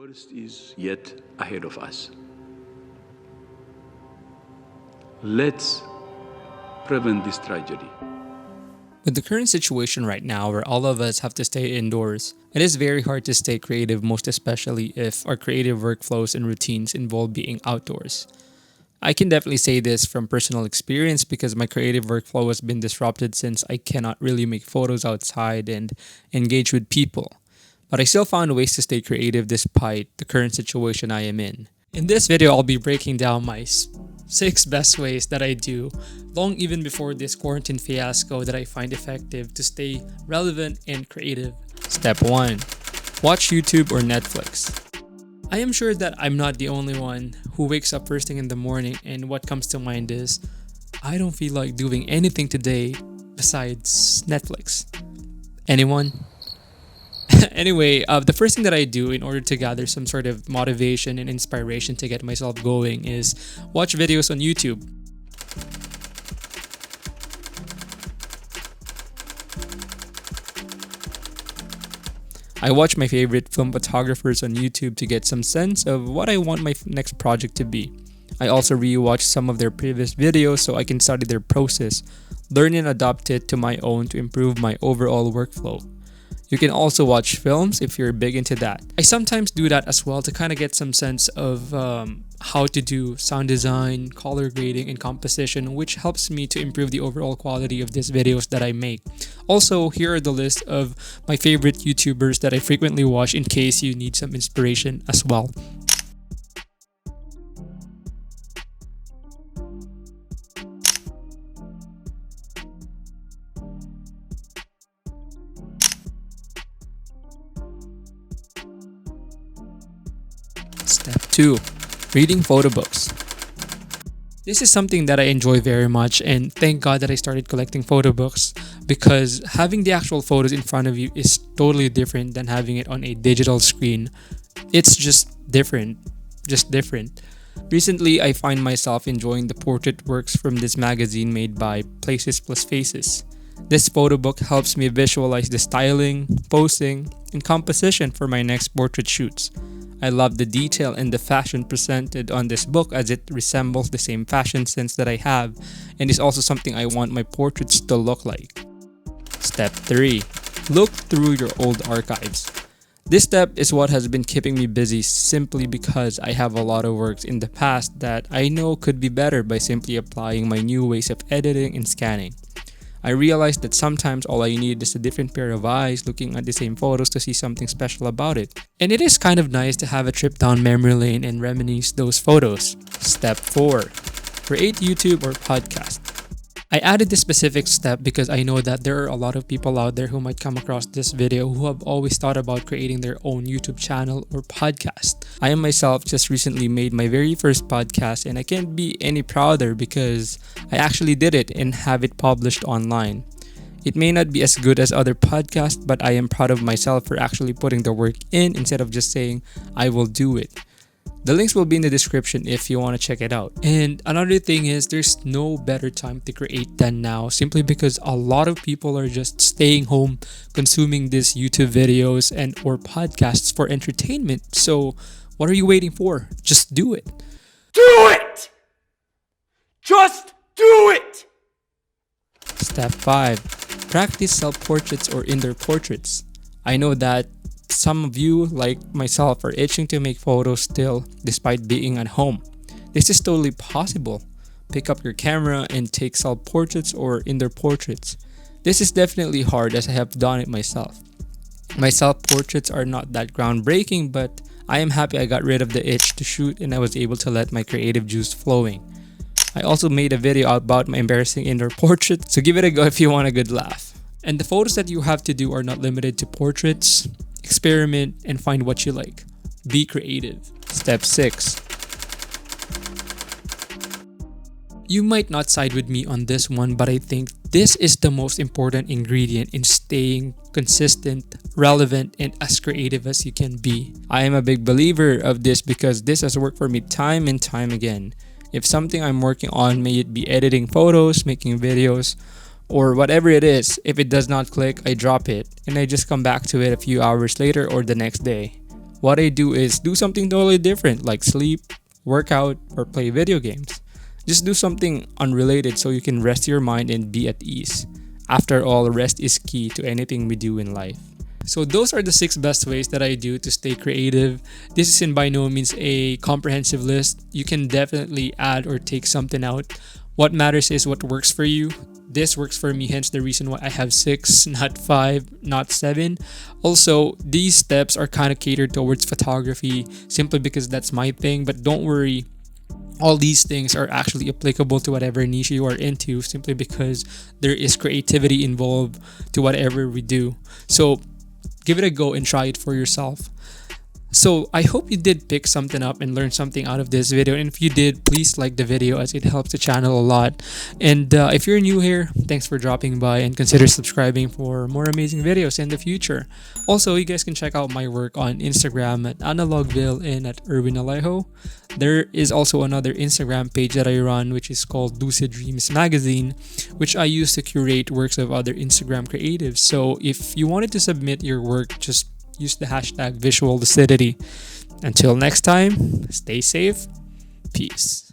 worst is yet ahead of us. Let's prevent this tragedy. With the current situation right now where all of us have to stay indoors, it is very hard to stay creative, most especially if our creative workflows and routines involve being outdoors. I can definitely say this from personal experience because my creative workflow has been disrupted since I cannot really make photos outside and engage with people. But I still found ways to stay creative despite the current situation I am in. In this video, I'll be breaking down my 6 best ways that I do, long even before this quarantine fiasco, that I find effective to stay relevant and creative. Step 1. Watch YouTube or Netflix. I am sure that I'm not the only one who wakes up first thing in the morning and what comes to mind is, I don't feel like doing anything today besides Netflix. Anyone? Anyway, the first thing that I do in order to gather some sort of motivation and inspiration to get myself going is watch videos on YouTube. I watch my favorite film photographers on YouTube to get some sense of what I want my next project to be. I also rewatch some of their previous videos so I can study their process, learn and adopt it to my own to improve my overall workflow. You can also watch films if you're big into that. I sometimes do that as well to kind of get some sense of how to do sound design, color grading, and composition, which helps me to improve the overall quality of these videos that I make. Also, here are the list of my favorite YouTubers that I frequently watch in case you need some inspiration as well. Step 2. Reading photo books. This is something that I enjoy very much, and thank God that I started collecting photo books because having the actual photos in front of you is totally different than having it on a digital screen. It's just different. Recently, I find myself enjoying the portrait works from this magazine made by Places Plus Faces. This photo book helps me visualize the styling, posing, and composition for my next portrait shoots. I love the detail and the fashion presented on this book as it resembles the same fashion sense that I have and is also something I want my portraits to look like. Step 3. Look through your old archives. This step is what has been keeping me busy simply because I have a lot of works in the past that I know could be better by simply applying my new ways of editing and scanning. I realized that sometimes all I need is a different pair of eyes looking at the same photos to see something special about it. And it is kind of nice to have a trip down memory lane and reminisce those photos. Step 4. Create YouTube or podcast. I added this specific step because I know that there are a lot of people out there who might come across this video who have always thought about creating their own YouTube channel or podcast. I am myself just recently made my very first podcast and I can't be any prouder because I actually did it and have it published online. It may not be as good as other podcasts, but I am proud of myself for actually putting the work in instead of just saying I will do it. The links will be in the description if you want to check it out. And another thing is there's no better time to create than now, simply because a lot of people are just staying home consuming these YouTube videos and or podcasts for entertainment. So what are you waiting for? Just do it. Do it! Just do it! Step 5. Practice self-portraits or indoor portraits. I know that some of you, like myself, are itching to make photos still despite being at home. This is totally possible. Pick up your camera and take self-portraits or indoor portraits. This is definitely hard as I have done it myself. My self-portraits are not that groundbreaking, but I am happy I got rid of the itch to shoot and I was able to let my creative juice flowing. I also made a video about my embarrassing indoor portraits, so give it a go if you want a good laugh. And the photos that you have to do are not limited to portraits. Experiment and find what you like. Be creative. Step 6. You might not side with me on this one, but I think this is the most important ingredient in staying consistent, relevant, and as creative as you can be. I am a big believer of this because this has worked for me time and time again. If something I'm working on, may it be editing photos, making videos, or whatever it is, if it does not click, I drop it and I just come back to it a few hours later or the next day. what I do is do something totally different, like sleep, work out, or play video games. Just do something unrelated so you can rest your mind and be at ease. After all, rest is key to anything we do in life. So those are the 6 best ways that I do to stay creative. This is in by no means a comprehensive list. You can definitely add or take something out. What matters is what works for you. This works for me, hence the reason why I have 6, not 5, not 7. Also, these steps are kind of catered towards photography simply because that's my thing, but don't worry. All these things are actually applicable to whatever niche you are into simply because there is creativity involved to whatever we do. So give it a go and try it for yourself. So I hope you did pick something up and learn something out of this video. And if you did, please like the video as it helps the channel a lot. And if you're new here, thanks for dropping by and consider subscribing for more amazing videos in the future. Also, you guys can check out my work on Instagram at Analogville and at Erwin Alejo. There is also another Instagram page that I run, which is called Lucid Dreams Magazine, which I use to curate works of other Instagram creatives. So if you wanted to submit your work, just use the hashtag visual lucidity. Until next time, stay safe. Peace.